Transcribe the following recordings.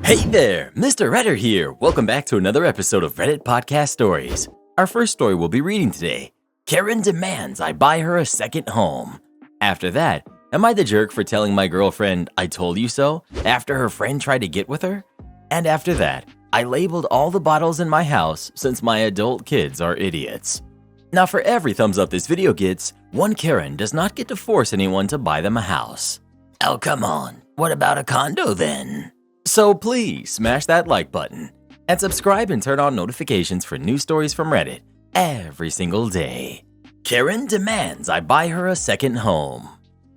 Hey there, Mr. Redder here. Welcome back to another episode of Reddit Podcast Stories. Our first story we'll be reading today. Karen demands I buy her a second home. After that, am I the jerk for telling my girlfriend I told you so after her friend tried to get with her? And after that, I labeled all the bottles in my house since my adult kids are idiots. Now for every thumbs up this video gets, one Karen does not get to force anyone to buy them a house. Oh, come on. What about a condo then? So please smash that like button and subscribe and turn on notifications for new stories from Reddit every single day. Karen demands I buy her a second home.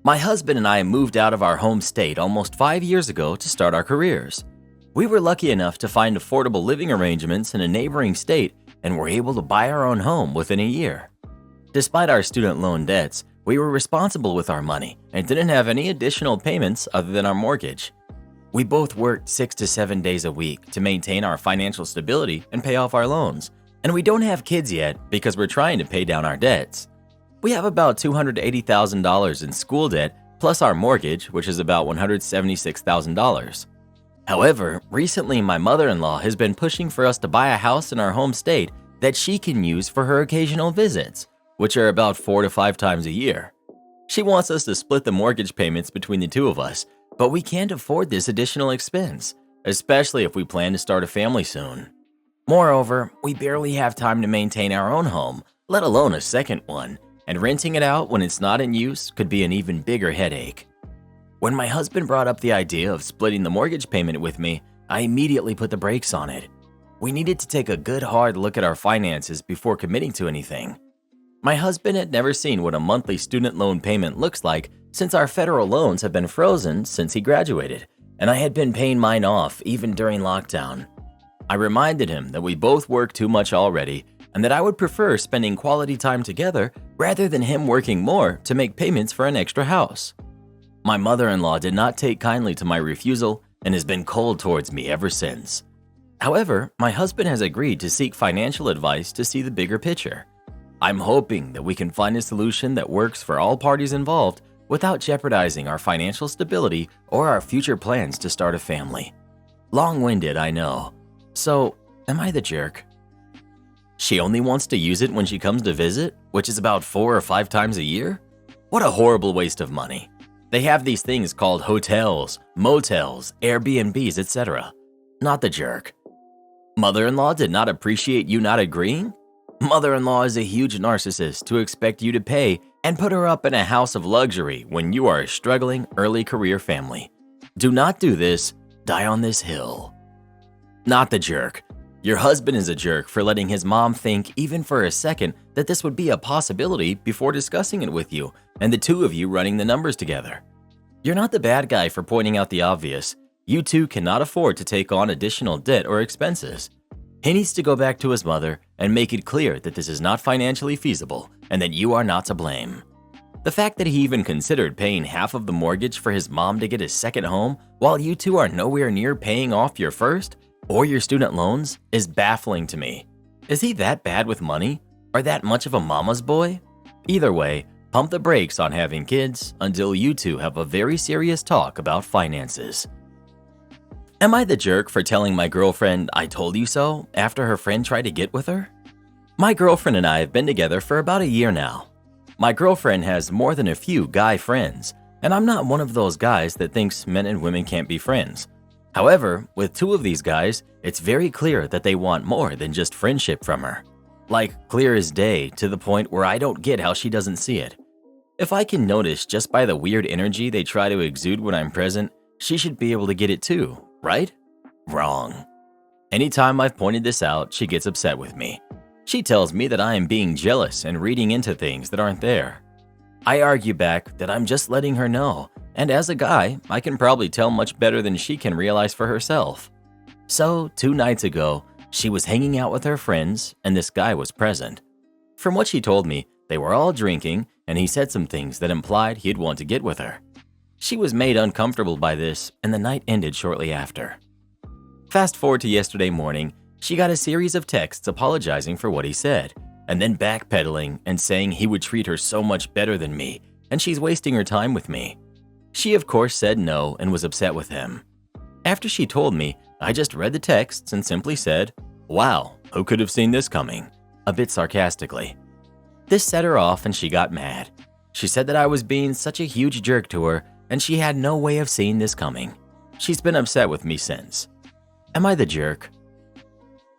My husband and I moved out of our home state almost 5 years ago to start our careers. We were lucky enough to find affordable living arrangements in a neighboring state and were able to buy our own home within a year. Despite our student loan debts, we were responsible with our money and didn't have any additional payments other than our mortgage. We both worked 6 to 7 days a week to maintain our financial stability and pay off our loans, and we don't have kids yet because we're trying to pay down our debts. We have about $280,000 in school debt plus our mortgage, which is about $176,000. However, recently my mother-in-law has been pushing for us to buy a house in our home state that she can use for her occasional visits, which are about 4 to 5 times a year. She wants us to split the mortgage payments between the two of us, but we can't afford this additional expense, especially if we plan to start a family soon. Moreover, we barely have time to maintain our own home, let alone a second one, and renting it out when it's not in use could be an even bigger headache. When my husband brought up the idea of splitting the mortgage payment with me, I immediately put the brakes on it. We needed to take a good hard look at our finances before committing to anything. My husband had never seen what a monthly student loan payment looks like since our federal loans have been frozen since he graduated, and I had been paying mine off even during lockdown. I reminded him that we both work too much already and that I would prefer spending quality time together rather than him working more to make payments for an extra house. My mother-in-law did not take kindly to my refusal and has been cold towards me ever since. However, my husband has agreed to seek financial advice to see the bigger picture. I'm hoping that we can find a solution that works for all parties involved without jeopardizing our financial stability or our future plans to start a family. Long-winded, I know. So, am I the jerk? She only wants to use it when she comes to visit, which is about 4 or 5 times a year? What a horrible waste of money. They have these things called hotels, motels, Airbnbs, etc. Not the jerk. Mother-in-law did not appreciate you not agreeing? Mother-in-law is a huge narcissist to expect you to pay and put her up in a house of luxury when you are a struggling early career family. Do not do this, die on this hill. Not the jerk. Your husband is a jerk for letting his mom think even for a second that this would be a possibility before discussing it with you and the two of you running the numbers together. You're not the bad guy for pointing out the obvious. You two cannot afford to take on additional debt or expenses. He needs to go back to his mother and make it clear that this is not financially feasible and that you are not to blame. The fact that he even considered paying half of the mortgage for his mom to get a second home while you two are nowhere near paying off your first or your student loans is baffling to me. Is he that bad with money or that much of a mama's boy? Either way, pump the brakes on having kids until you two have a very serious talk about finances. Am I the jerk for telling my girlfriend I told you so after her friend tried to get with her? My girlfriend and I have been together for about a year now. My girlfriend has more than a few guy friends, and I'm not one of those guys that thinks men and women can't be friends. However, with 2 of these guys, it's very clear that they want more than just friendship from her. Like clear as day, to the point where I don't get how she doesn't see it. If I can notice just by the weird energy they try to exude when I'm present, she should be able to get it too. Right? Wrong. Anytime I've pointed this out, she gets upset with me. She tells me that I am being jealous and reading into things that aren't there. I argue back that I'm just letting her know, and as a guy, I can probably tell much better than she can realize for herself. So, 2 nights ago, she was hanging out with her friends, and this guy was present. From what she told me, they were all drinking, and he said some things that implied he'd want to get with her. She was made uncomfortable by this, and the night ended shortly after. Fast forward to yesterday morning, she got a series of texts apologizing for what he said, and then backpedaling and saying he would treat her so much better than me, and she's wasting her time with me. She of course said no and was upset with him. After she told me, I just read the texts and simply said, "Wow, who could have seen this coming?" a bit sarcastically. This set her off and she got mad. She said that I was being such a huge jerk to her and she had no way of seeing this coming. She's been upset with me since. Am I the jerk?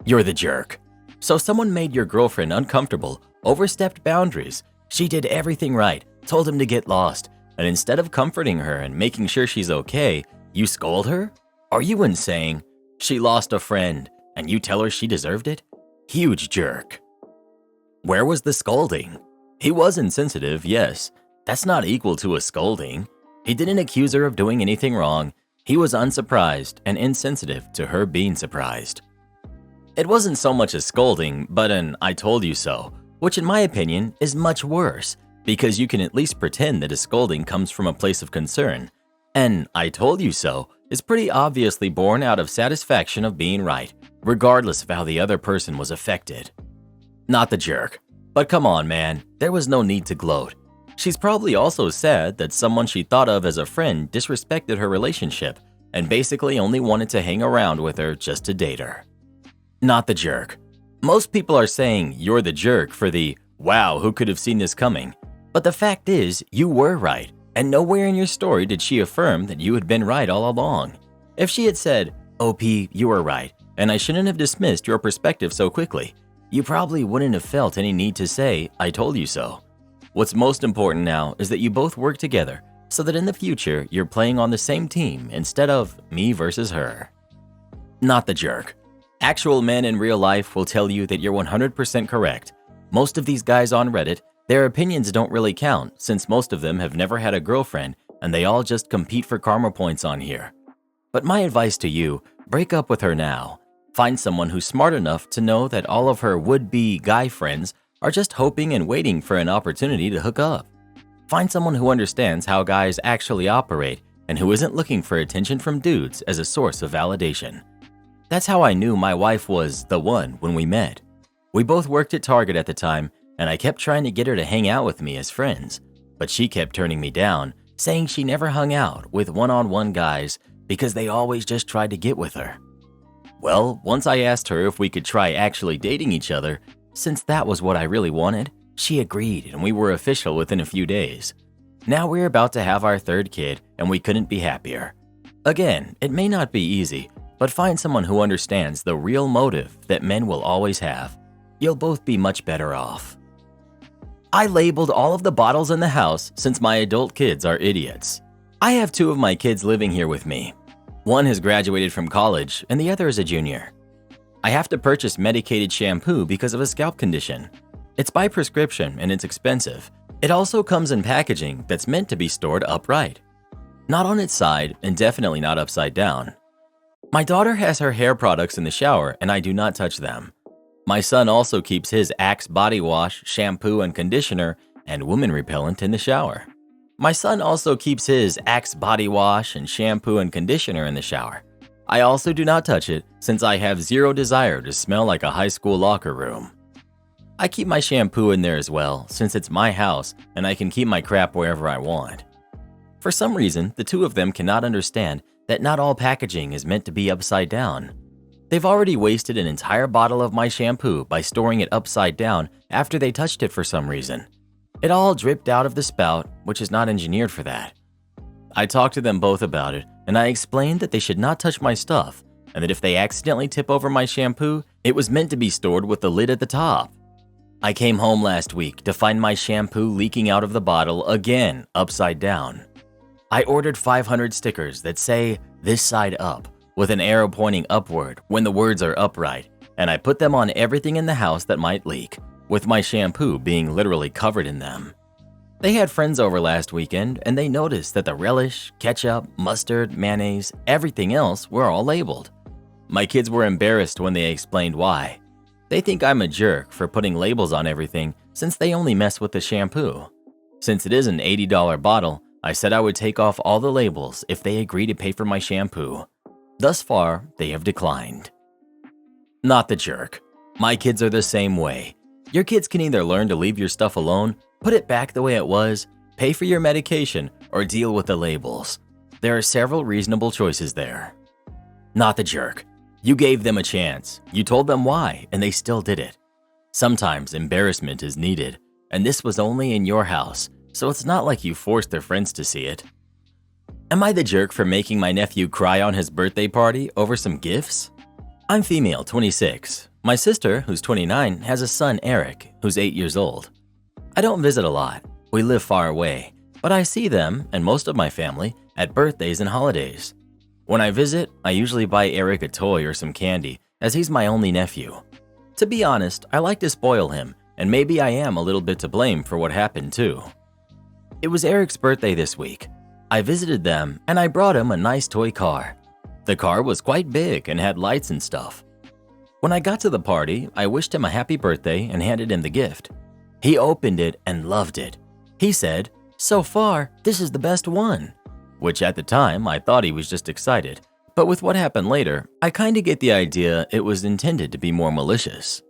You're the jerk. So someone made your girlfriend uncomfortable, overstepped boundaries. She did everything right, told him to get lost, and instead of comforting her and making sure she's okay, you scold her? Are you insane? She lost a friend, and you tell her she deserved it? Huge jerk. Where was the scolding? He was insensitive, yes. That's not equal to a scolding. He didn't accuse her of doing anything wrong. He was unsurprised and insensitive to her being surprised. It wasn't so much a scolding, but an "I told you so," which in my opinion is much worse, because you can at least pretend that a scolding comes from a place of concern. An "I told you so" is pretty obviously born out of satisfaction of being right, regardless of how the other person was affected. Not the jerk. But come on, man, there was no need to gloat. She's probably also sad that someone she thought of as a friend disrespected her relationship and basically only wanted to hang around with her just to date her. Not the jerk. Most people are saying you're the jerk for the "wow, who could have seen this coming?" But the fact is, you were right, and nowhere in your story did she affirm that you had been right all along. If she had said, "OP, you were right, and I shouldn't have dismissed your perspective so quickly," you probably wouldn't have felt any need to say, "I told you so." What's most important now is that you both work together so that in the future you're playing on the same team instead of me versus her. Not the jerk. Actual men in real life will tell you that you're 100% correct. Most of these guys on Reddit, their opinions don't really count since most of them have never had a girlfriend and they all just compete for karma points on here. But my advice to you, break up with her now. Find someone who's smart enough to know that all of her would-be guy friends are just hoping and waiting for an opportunity to hook up. Find someone who understands how guys actually operate and who isn't looking for attention from dudes as a source of validation. That's how I knew my wife was the one when we met. We both worked at Target at the time, and I kept trying to get her to hang out with me as friends, but she kept turning me down, saying she never hung out with one-on-one guys because they always just tried to get with her. Well, once I asked her if we could try actually dating each other, since that was what I really wanted, she agreed and we were official within a few days. Now we're about to have our third kid and we couldn't be happier. Again, it may not be easy, but find someone who understands the real motive that men will always have. You'll both be much better off. I labeled all of the bottles in the house since my adult kids are idiots. I have two of my kids living here with me. One has graduated from college and the other is a junior. I have to purchase medicated shampoo because of a scalp condition. It's by prescription and it's expensive. It also comes in packaging that's meant to be stored upright. Not on its side and definitely not upside down. My daughter has her hair products in the shower and I do not touch them. My son also keeps his Axe body wash, shampoo and conditioner and woman repellent in the shower. My son also keeps his Axe body wash and shampoo and conditioner in the shower. I also do not touch it since I have zero desire to smell like a high school locker room. I keep my shampoo in there as well since it's my house and I can keep my crap wherever I want. For some reason, the two of them cannot understand that not all packaging is meant to be upside down. They've already wasted an entire bottle of my shampoo by storing it upside down after they touched it for some reason. It all dripped out of the spout, which is not engineered for that. I talked to them both about it, and I explained that they should not touch my stuff, and that if they accidentally tip over my shampoo, it was meant to be stored with the lid at the top. I came home last week to find my shampoo leaking out of the bottle again, upside down. I ordered 500 stickers that say, "This side up," with an arrow pointing upward when the words are upright, and I put them on everything in the house that might leak, with my shampoo being literally covered in them. They had friends over last weekend and they noticed that the relish, ketchup, mustard, mayonnaise, everything else were all labeled. My kids were embarrassed when they explained why. They think I'm a jerk for putting labels on everything since they only mess with the shampoo. Since it is an $80 bottle, I said I would take off all the labels if they agree to pay for my shampoo. Thus far, they have declined. Not the jerk. My kids are the same way. Your kids can either learn to leave your stuff alone, put it back the way it was, pay for your medication, or deal with the labels. There are several reasonable choices there. Not the jerk. You gave them a chance, you told them why, and they still did it. Sometimes embarrassment is needed, and this was only in your house, so it's not like you forced their friends to see it. Am I the jerk for making my nephew cry on his birthday party over some gifts? I'm female, 26. My sister, who's 29, has a son, Eric, who's 8 years old. I don't visit a lot. We live far away, but I see them, and most of my family, at birthdays and holidays. When I visit, I usually buy Eric a toy or some candy, as he's my only nephew. To be honest, I like to spoil him, and maybe I am a little bit to blame for what happened too. It was Eric's birthday this week. I visited them, and I brought him a nice toy car. The car was quite big and had lights and stuff. When I got to the party, I wished him a happy birthday and handed him the gift. He opened it and loved it. He said, "So far, this is the best one." Which at the time, I thought he was just excited. But with what happened later, I kinda get the idea it was intended to be more malicious.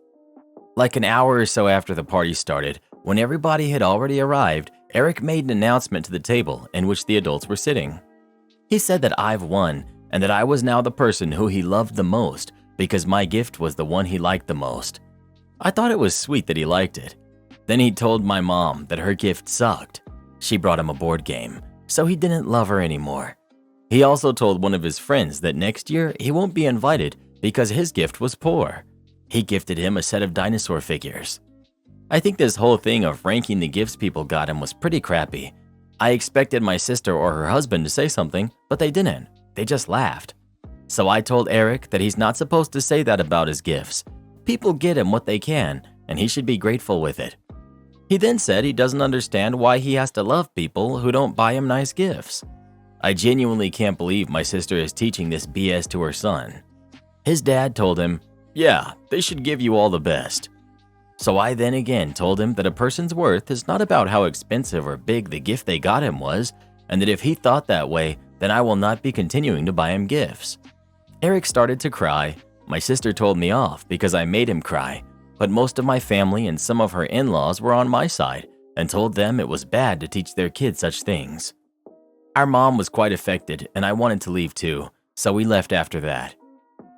Like an hour or so after the party started, when everybody had already arrived, Eric made an announcement to the table in which the adults were sitting. He said that I've won and that I was now the person who he loved the most because my gift was the one he liked the most. I thought it was sweet that he liked it. Then he told my mom that her gift sucked. She brought him a board game, so he didn't love her anymore. He also told one of his friends that next year he won't be invited because his gift was poor. He gifted him a set of dinosaur figures. I think this whole thing of ranking the gifts people got him was pretty crappy. I expected my sister or her husband to say something, but they didn't. They just laughed. So I told Eric that he's not supposed to say that about his gifts. People get him what they can, and he should be grateful with it. He then said he doesn't understand why he has to love people who don't buy him nice gifts. I genuinely can't believe my sister is teaching this BS to her son. His dad told him, "Yeah, they should give you all the best." So I then again told him that a person's worth is not about how expensive or big the gift they got him was, and that if he thought that way, then I will not be continuing to buy him gifts. Eric started to cry. My sister told me off because I made him cry, but most of my family and some of her in-laws were on my side and told them it was bad to teach their kids such things. Our mom was quite affected and I wanted to leave too, so we left after that.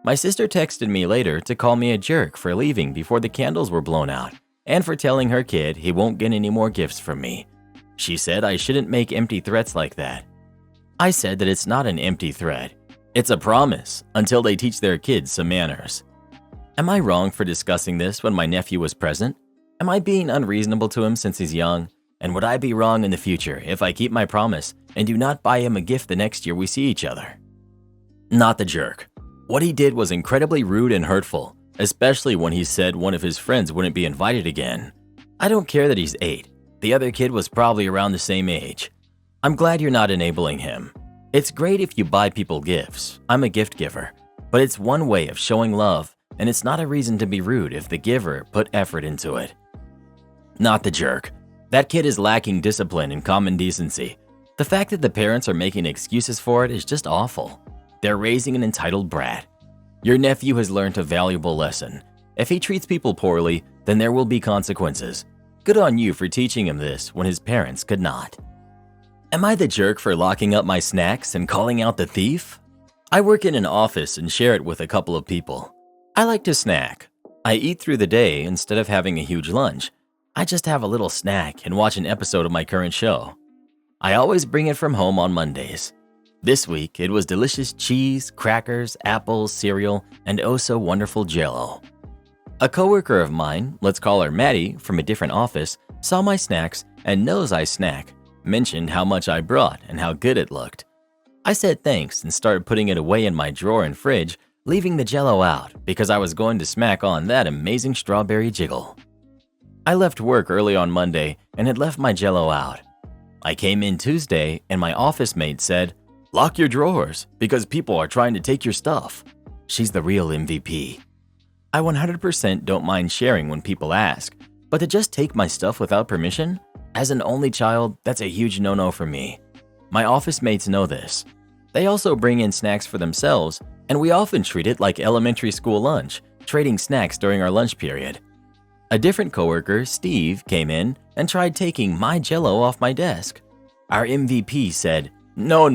My sister texted me later to call me a jerk for leaving before the candles were blown out and for telling her kid he won't get any more gifts from me. She said I shouldn't make empty threats like that. I said that it's not an empty threat. It's a promise until they teach their kids some manners. Am I wrong for discussing this when my nephew was present? Am I being unreasonable to him since he's young? And would I be wrong in the future if I keep my promise and do not buy him a gift the next year we see each other? Not the jerk. What he did was incredibly rude and hurtful, especially when he said one of his friends wouldn't be invited again. I don't care that he's 8. The other kid was probably around the same age. I'm glad you're not enabling him. It's great if you buy people gifts. I'm a gift giver. But it's one way of showing love, and it's not a reason to be rude if the giver put effort into it. Not the jerk. That kid is lacking discipline and common decency. The fact that the parents are making excuses for it is just awful. They're raising an entitled brat. Your nephew has learned a valuable lesson. If he treats people poorly, then there will be consequences. Good on you for teaching him this when his parents could not. Am I the jerk for locking up my snacks and calling out the thief? I work in an office and share it with a couple of people. I like to snack. I eat through the day instead of having a huge lunch. I just have a little snack and watch an episode of my current show. I always bring it from home on Mondays. This week, it was delicious cheese, crackers, apples, cereal, and oh so wonderful Jell-O. A coworker of mine, let's call her Maddie, from a different office, saw my snacks and knows I snack, mentioned how much I brought and how good it looked. I said thanks and started putting it away in my drawer and fridge, leaving the Jell-O out because I was going to smack on that amazing strawberry jiggle. I left work early on Monday and had left my Jell-O out. I came in Tuesday and my office mate said, "Lock your drawers because people are trying to take your stuff." She's the real MVP. I 100% don't mind sharing when people ask, but to just take my stuff without permission? As an only child, that's a huge no-no for me. My office mates know this. They also bring in snacks for themselves, and we often treat it like elementary school lunch, trading snacks during our lunch period. A different coworker, Steve, came in and tried taking my Jell-O off my desk. Our MVP said, No,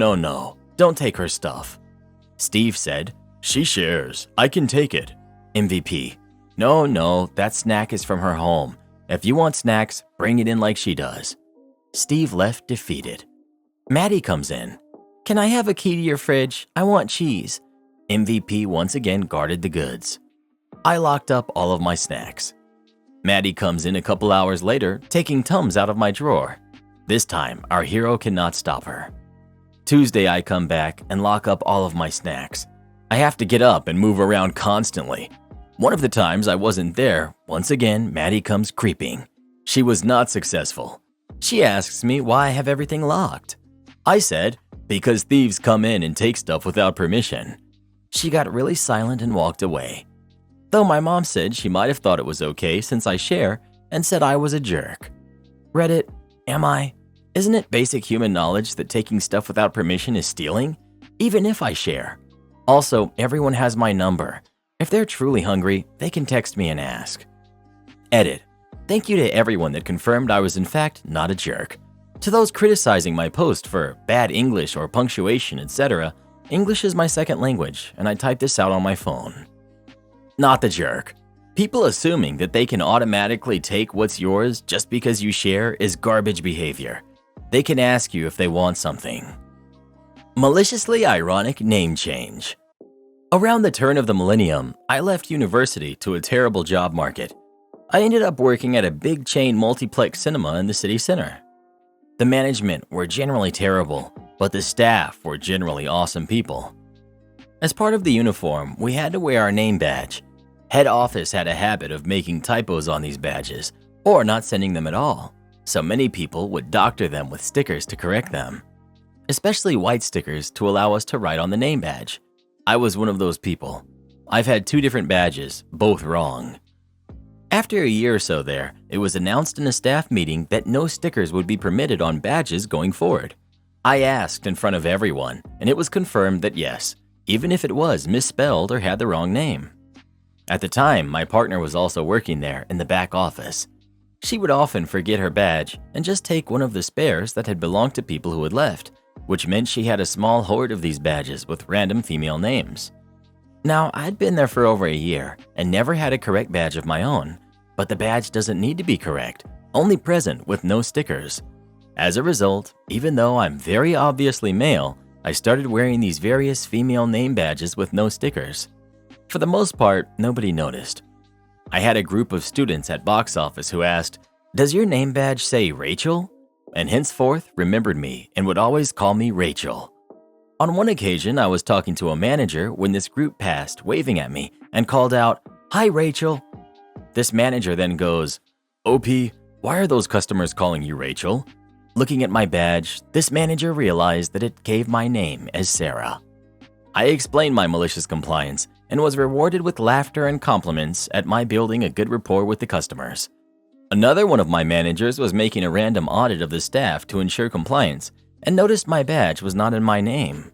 don't take her stuff." Steve said, She shares. I can take it. MVP. No, that snack is from her home. If you want snacks, bring it in like she does. Steve left defeated. Maddie comes in. Can I have a key to your fridge? I want cheese. MVP once again guarded the goods. I locked up all of my snacks. Maddie comes in a couple hours later, taking Tums out of my drawer. This time, our hero cannot stop her. Tuesday, I come back and lock up all of my snacks. I have to get up and move around constantly. One of the times I wasn't there, once again, Maddie comes creeping. She was not successful. She asks me why I have everything locked. I said, because thieves come in and take stuff without permission. She got really silent and walked away. Though my mom said she might have thought it was okay since I share and said I was a jerk. Reddit, am I? Isn't it basic human knowledge that taking stuff without permission is stealing? Even if I share. Also, everyone has my number. If they're truly hungry, they can text me and ask. Edit. Thank you to everyone that confirmed I was in fact not a jerk. To those criticizing my post for bad English or punctuation, etc., English is my second language, and I type this out on my phone. Not the jerk. People assuming that they can automatically take what's yours just because you share is garbage behavior. They can ask you if they want something. Maliciously ironic name change. Around the turn of the millennium, I left university to a terrible job market. I ended up working at a big chain multiplex cinema in the city center. The management were generally terrible, but the staff were generally awesome people. As part of the uniform, we had to wear our name badge. Head office had a habit of making typos on these badges, or not sending them at all, so many people would doctor them with stickers to correct them. Especially white stickers to allow us to write on the name badge. I was one of those people. I've had 2 different badges, both wrong. After a year or so there, it was announced in a staff meeting that no stickers would be permitted on badges going forward. I asked in front of everyone, and it was confirmed that yes, even if it was misspelled or had the wrong name. At the time, my partner was also working there in the back office. She would often forget her badge and just take one of the spares that had belonged to people who had left, which meant she had a small hoard of these badges with random female names. Now, I'd been there for over a year and never had a correct badge of my own, but the badge doesn't need to be correct, only present with no stickers. As a result, even though I'm very obviously male, I started wearing these various female name badges with no stickers. For the most part, nobody noticed. I had a group of students at box office who asked, "Does your name badge say Rachel?" and henceforth remembered me and would always call me Rachel. On one occasion, I was talking to a manager when this group passed, waving at me, and called out, "Hi, Rachel." This manager then goes, "OP, why are those customers calling you Rachel?" Looking at my badge, this manager realized that it gave my name as Sarah. I explained my malicious compliance and was rewarded with laughter and compliments at my building a good rapport with the customers. Another one of my managers was making a random audit of the staff to ensure compliance and noticed my badge was not in my name.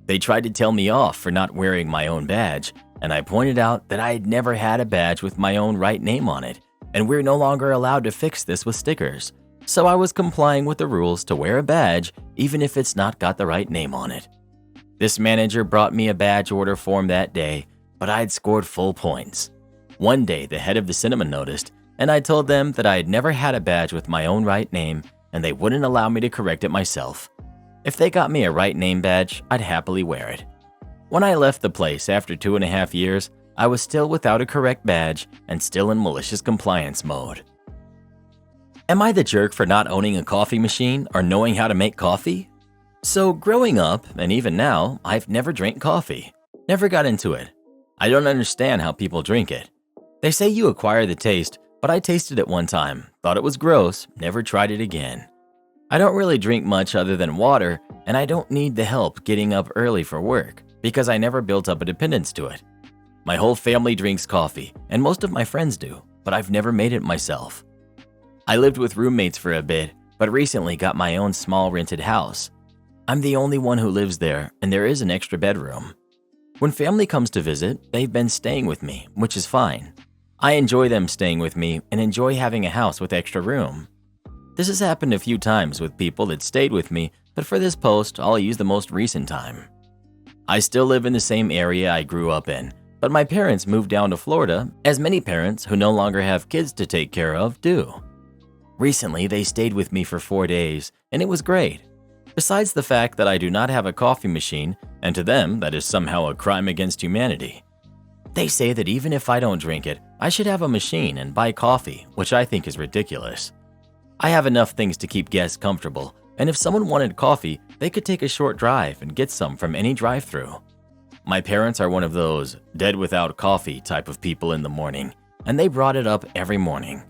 They tried to tell me off for not wearing my own badge, and I pointed out that I had never had a badge with my own right name on it, and we're no longer allowed to fix this with stickers. So I was complying with the rules to wear a badge even if it's not got the right name on it. This manager brought me a badge order form that day, but I had scored full points. One day, the head of the cinema noticed, and I told them that I had never had a badge with my own right name, and they wouldn't allow me to correct it myself. If they got me a right name badge, I'd happily wear it. When I left the place after 2.5 years, I was still without a correct badge and still in malicious compliance mode. Am I the jerk for not owning a coffee machine or knowing how to make coffee? So growing up, and even now, I've never drank coffee. Never got into it. I don't understand how people drink it. They say you acquire the taste, but I tasted it one time, thought it was gross, never tried it again. I don't really drink much other than water, and I don't need the help getting up early for work because I never built up a dependence to it. My whole family drinks coffee, and most of my friends do, but I've never made it myself. I lived with roommates for a bit, but recently got my own small rented house. I'm the only one who lives there, and there is an extra bedroom. When family comes to visit, they've been staying with me, which is fine. I enjoy them staying with me and enjoy having a house with extra room. This has happened a few times with people that stayed with me, but for this post, I'll use the most recent time. I still live in the same area I grew up in, but my parents moved down to Florida, as many parents who no longer have kids to take care of do. Recently, they stayed with me for 4 days, and it was great. Besides the fact that I do not have a coffee machine, and to them, that is somehow a crime against humanity. They say that even if I don't drink it, I should have a machine and buy coffee, which I think is ridiculous. I have enough things to keep guests comfortable, and if someone wanted coffee, they could take a short drive and get some from any drive-thru. My parents are one of those dead without coffee type of people in the morning, and they brought it up every morning.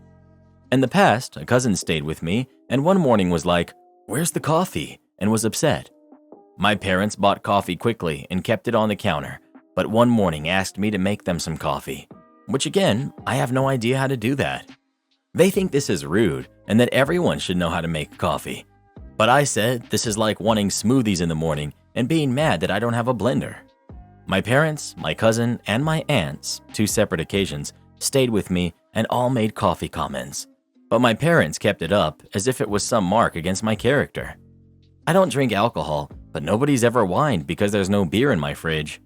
In the past, a cousin stayed with me, and one morning was like, "Where's the coffee?" and was upset. My parents bought coffee quickly and kept it on the counter, but one morning asked me to make them some coffee, which again, I have no idea how to do that. They think this is rude and that everyone should know how to make coffee. But I said this is like wanting smoothies in the morning and being mad that I don't have a blender. My parents, my cousin, and my aunts, 2 separate occasions, stayed with me and all made coffee comments. But my parents kept it up as if it was some mark against my character. I don't drink alcohol, but nobody's ever whined because there's no beer in my fridge.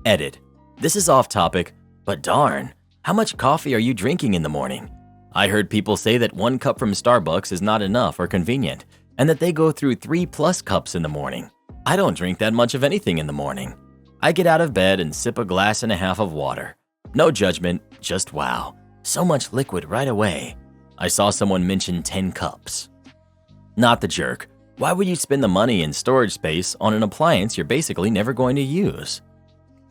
Edit. This is off topic, but darn, how much coffee are you drinking in the morning? I heard people say that 1 cup from Starbucks is not enough or convenient, and that they go through 3+ cups in the morning. I don't drink that much of anything in the morning. I get out of bed and sip a glass and a half of water. No judgment, just wow. So much liquid right away. I saw someone mention 10 cups. Not the jerk. Why would you spend the money and storage space on an appliance you're basically never going to use?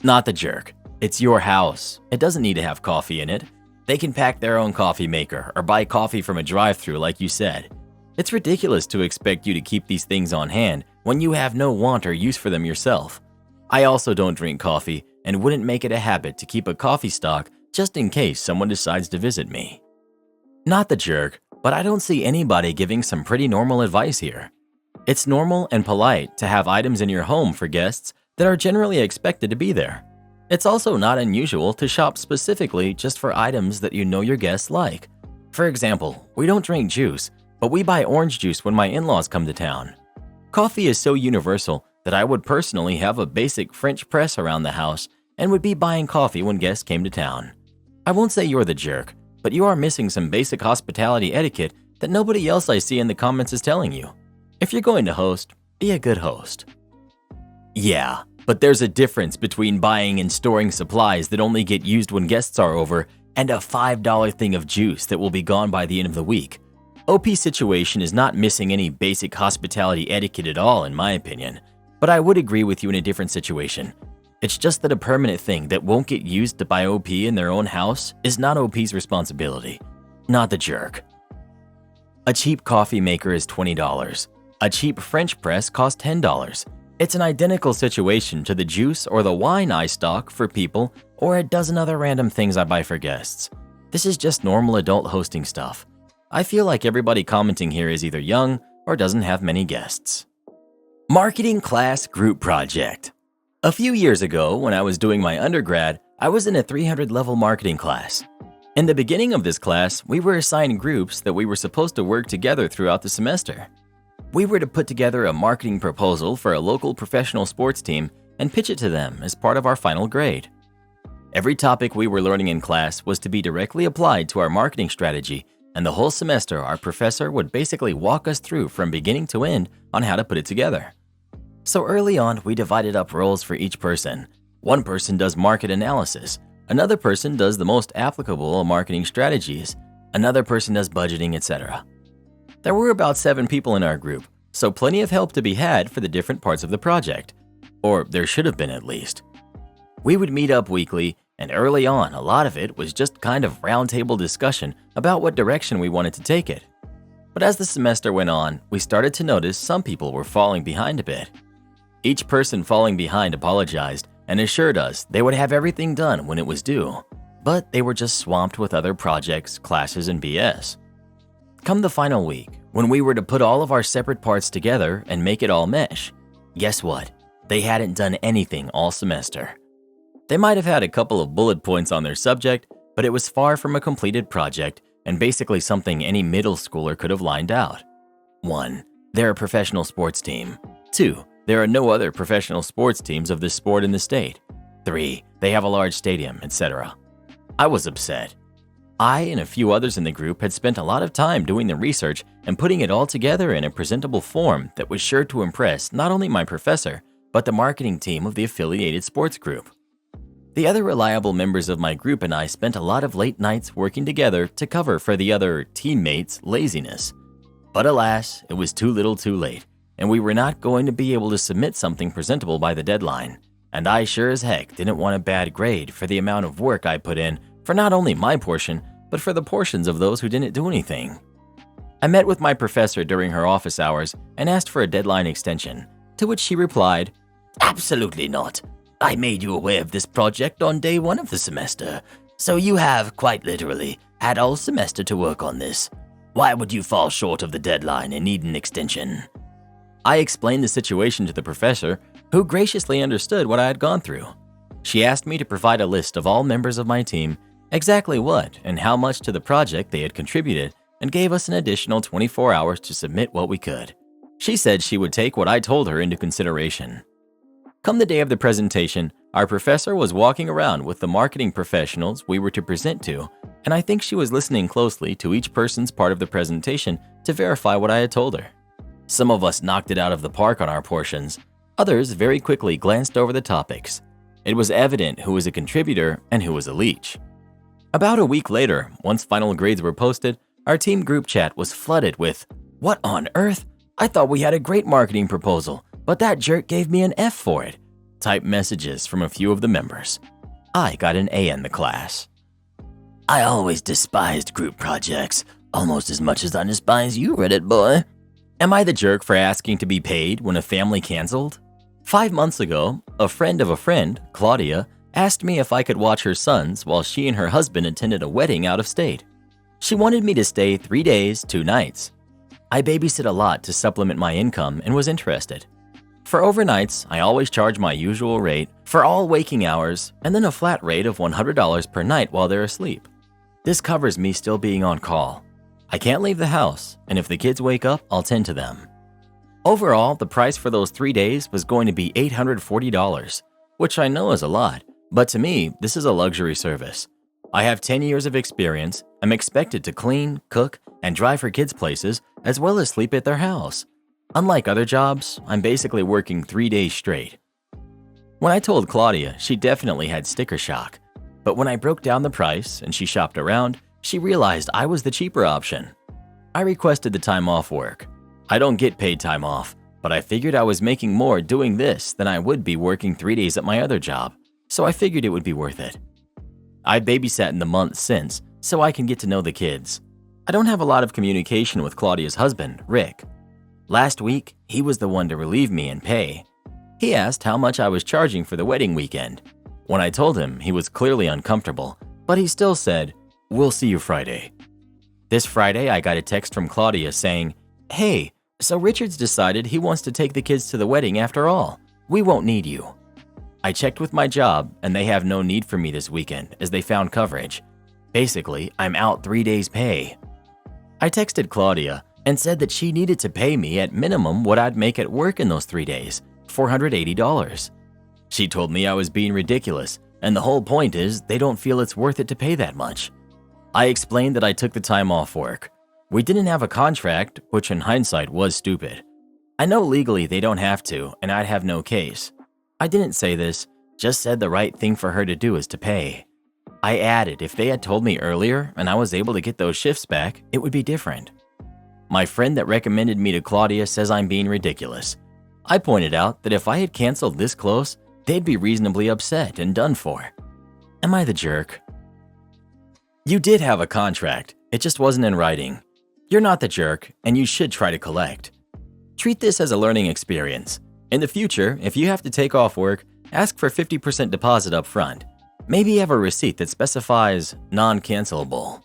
Not the jerk. It's your house. It doesn't need to have coffee in it. They can pack their own coffee maker or buy coffee from a drive-thru like you said. It's ridiculous to expect you to keep these things on hand when you have no want or use for them yourself. I also don't drink coffee and wouldn't make it a habit to keep a coffee stock just in case someone decides to visit me. Not the jerk, but I don't see anybody giving some pretty normal advice here. It's normal and polite to have items in your home for guests that are generally expected to be there. It's also not unusual to shop specifically just for items that you know your guests like. For example, we don't drink juice, but we buy orange juice when my in-laws come to town. Coffee is so universal that I would personally have a basic French press around the house and would be buying coffee when guests came to town. I won't say you're the jerk, but you are missing some basic hospitality etiquette that nobody else I see in the comments is telling you. If you're going to host, be a good host. Yeah, but there's a difference between buying and storing supplies that only get used when guests are over and a $5 thing of juice that will be gone by the end of the week. OP's situation is not missing any basic hospitality etiquette at all in my opinion, but I would agree with you in a different situation. It's just that a permanent thing that won't get used to buy OP in their own house is not OP's responsibility, not the jerk. A cheap coffee maker is $20. A cheap French press costs $10. It's an identical situation to the juice or the wine I stock for people or a dozen other random things I buy for guests. This is just normal adult hosting stuff. I feel like everybody commenting here is either young or doesn't have many guests. Marketing class group project. A few years ago, when I was doing my undergrad, I was in a 300-level marketing class. In the beginning of this class, we were assigned groups that we were supposed to work together throughout the semester. We were to put together a marketing proposal for a local professional sports team and pitch it to them as part of our final grade. Every topic we were learning in class was to be directly applied to our marketing strategy, and the whole semester our professor would basically walk us through from beginning to end on how to put it together. So early on, we divided up roles for each person. One person does market analysis, another person does the most applicable marketing strategies, another person does budgeting, etc. There were about 7 people in our group, so plenty of help to be had for the different parts of the project. Or there should have been at least. We would meet up weekly, and early on, a lot of it was just kind of roundtable discussion about what direction we wanted to take it. But as the semester went on, we started to notice some people were falling behind a bit. Each person falling behind apologized and assured us they would have everything done when it was due, but they were just swamped with other projects, classes, and BS. Come the final week, when we were to put all of our separate parts together and make it all mesh, guess what? They hadn't done anything all semester. They might have had a couple of bullet points on their subject, but it was far from a completed project and basically something any middle schooler could have lined out. 1. They're a professional sports team. 2. There are no other professional sports teams of this sport in the state. 3. They have a large stadium, etc. I was upset. I and a few others in the group had spent a lot of time doing the research and putting it all together in a presentable form that was sure to impress not only my professor, but the marketing team of the affiliated sports group. The other reliable members of my group and I spent a lot of late nights working together to cover for the other teammates' laziness. But alas, it was too little too late, and we were not going to be able to submit something presentable by the deadline. And I sure as heck didn't want a bad grade for the amount of work I put in for not only my portion, but for the portions of those who didn't do anything. I met with my professor during her office hours and asked for a deadline extension, to which she replied, "Absolutely not. I made you aware of this project on day 1 of the semester, so you have, quite literally, had all semester to work on this. Why would you fall short of the deadline and need an extension?" I explained the situation to the professor, who graciously understood what I had gone through. She asked me to provide a list of all members of my team, exactly what and how much to the project they had contributed, and gave us an additional 24 hours to submit what we could. She said she would take what I told her into consideration. Come the day of the presentation, our professor was walking around with the marketing professionals we were to present to, and I think she was listening closely to each person's part of the presentation to verify what I had told her. Some of us knocked it out of the park on our portions. Others very quickly glanced over the topics. It was evident who was a contributor and who was a leech. About a week later, once final grades were posted, our team group chat was flooded with, "What on earth? I thought we had a great marketing proposal, but that jerk gave me an F for it," type messages from a few of the members. I got an A in the class. I always despised group projects, almost as much as I despise you, Reddit boy. Am I the jerk for asking to be paid when a family canceled? 5 months ago, a friend of a friend, Claudia, asked me if I could watch her sons while she and her husband attended a wedding out of state. She wanted me to stay 3 days, 2 nights. I babysit a lot to supplement my income and was interested. For overnights, I always charge my usual rate for all waking hours and then a flat rate of $100 per night while they're asleep. This covers me still being on call. I can't leave the house, and if the kids wake up, I'll tend to them. Overall, the price for those 3 days was going to be $840, which I know is a lot, but to me, this is a luxury service. I have 10 years of experience, I'm expected to clean, cook, and drive for kids' places, as well as sleep at their house. Unlike other jobs, I'm basically working 3 days straight. When I told Claudia, she definitely had sticker shock. But when I broke down the price and she shopped around, she realized I was the cheaper option. I requested the time off work. I don't get paid time off, but I figured I was making more doing this than I would be working 3 days at my other job, so I figured it would be worth it. I've babysat in the months since, so I can get to know the kids. I don't have a lot of communication with Claudia's husband, Rick. Last week, he was the one to relieve me and pay. He asked how much I was charging for the wedding weekend. When I told him, he was clearly uncomfortable, but he still said, "We'll see you Friday." This Friday, I got a text from Claudia saying, "Hey, so Richard's decided he wants to take the kids to the wedding after all. We won't need you." I checked with my job, and they have no need for me this weekend as they found coverage. Basically, I'm out 3 days' pay. I texted Claudia and said that she needed to pay me at minimum what I'd make at work in those 3 days, $480. She told me I was being ridiculous, and the whole point is they don't feel it's worth it to pay that much. I explained that I took the time off work. We didn't have a contract, which in hindsight was stupid. I know legally they don't have to, and I'd have no case. I didn't say this, just said the right thing for her to do is to pay. I added if they had told me earlier and I was able to get those shifts back, it would be different. My friend that recommended me to Claudia says I'm being ridiculous. I pointed out that if I had canceled this close, they'd be reasonably upset and done for. Am I the jerk? You did have a contract, it just wasn't in writing. You're not the jerk, and you should try to collect. Treat this as a learning experience. In the future, if you have to take off work, ask for 50% deposit up front. Maybe have a receipt that specifies non-cancelable.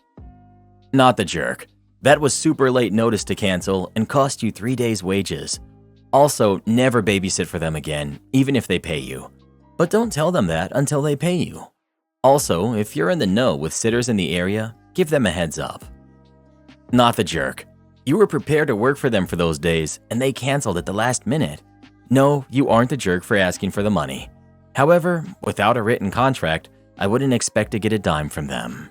Not the jerk. That was super late notice to cancel and cost you 3 days' wages. Also, never babysit for them again, even if they pay you. But don't tell them that until they pay you. Also, if you're in the know with sitters in the area, give them a heads up. Not the jerk. You were prepared to work for them for those days, and they canceled at the last minute. No, you aren't a jerk for asking for the money. However, without a written contract, I wouldn't expect to get a dime from them.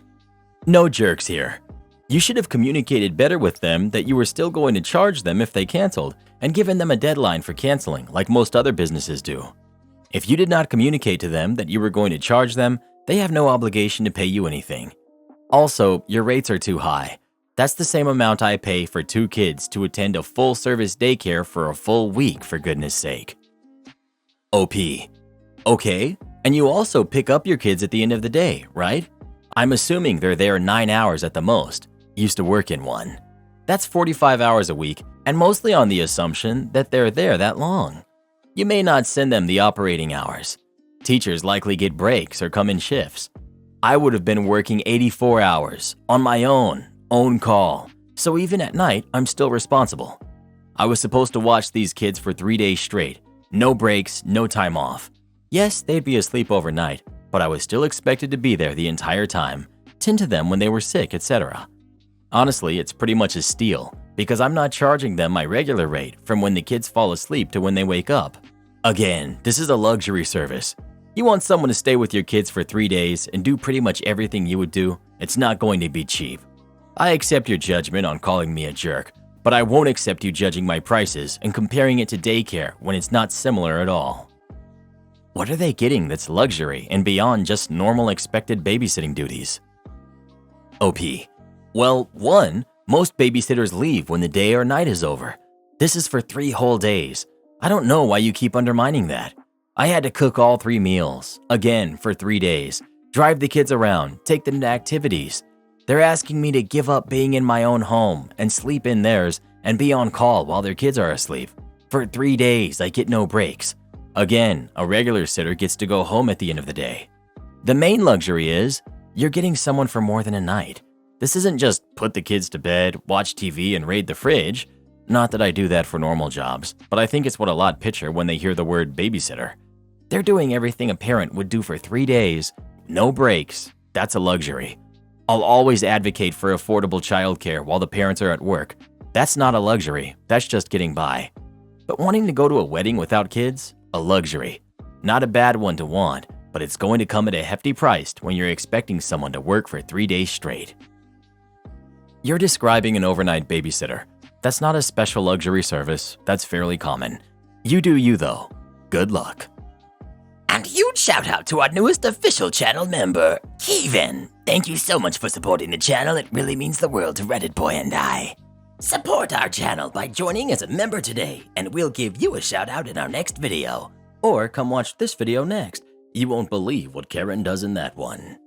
No jerks here. You should have communicated better with them that you were still going to charge them if they canceled and given them a deadline for canceling like most other businesses do. If you did not communicate to them that you were going to charge them, they have no obligation to pay you anything. Also, your rates are too high. That's the same amount I pay for 2 kids to attend a full-service daycare for a full week, for goodness sake. OP. Okay, and you also pick up your kids at the end of the day, right? I'm assuming they're there 9 hours at the most. Used to work in one. That's 45 hours a week, and mostly on the assumption that they're there that long. You may not send them the operating hours. Teachers likely get breaks or come in shifts. I would have been working 84 hours on my own call, so even at night, I'm still responsible. I was supposed to watch these kids for 3 days straight, no breaks, no time off. Yes, they'd be asleep overnight, but I was still expected to be there the entire time, tend to them when they were sick, etc. Honestly, it's pretty much a steal, because I'm not charging them my regular rate from when the kids fall asleep to when they wake up. Again, this is a luxury service. You want someone to stay with your kids for 3 days and do pretty much everything you would do, it's not going to be cheap. I accept your judgment on calling me a jerk, but I won't accept you judging my prices and comparing it to daycare when it's not similar at all. What are they getting that's luxury and beyond just normal expected babysitting duties? OP. Well, 1, most babysitters leave when the day or night is over. This is for 3 whole days. I don't know why you keep undermining that. I had to cook all 3 meals, again for 3 days, drive the kids around, take them to activities. They're asking me to give up being in my own home and sleep in theirs and be on call while their kids are asleep. For 3 days, I get no breaks. Again, a regular sitter gets to go home at the end of the day. The main luxury is, you're getting someone for more than a night. This isn't just put the kids to bed, watch TV, and raid the fridge. Not that I do that for normal jobs, but I think it's what a lot picture when they hear the word babysitter. They're doing everything a parent would do for 3 days, no breaks. That's a luxury. I'll always advocate for affordable childcare while the parents are at work. That's not a luxury, that's just getting by. But wanting to go to a wedding without kids? A luxury. Not a bad one to want, but it's going to come at a hefty price when you're expecting someone to work for 3 days straight. You're describing an overnight babysitter. That's not a special luxury service, that's fairly common. You do you though. Good luck. And huge shout out to our newest official channel member, Kevin. Thank you so much for supporting the channel, it really means the world to Reddit Boy and I. Support our channel by joining as a member today, and we'll give you a shout out in our next video. Or come watch this video next. You won't believe what Karen does in that one.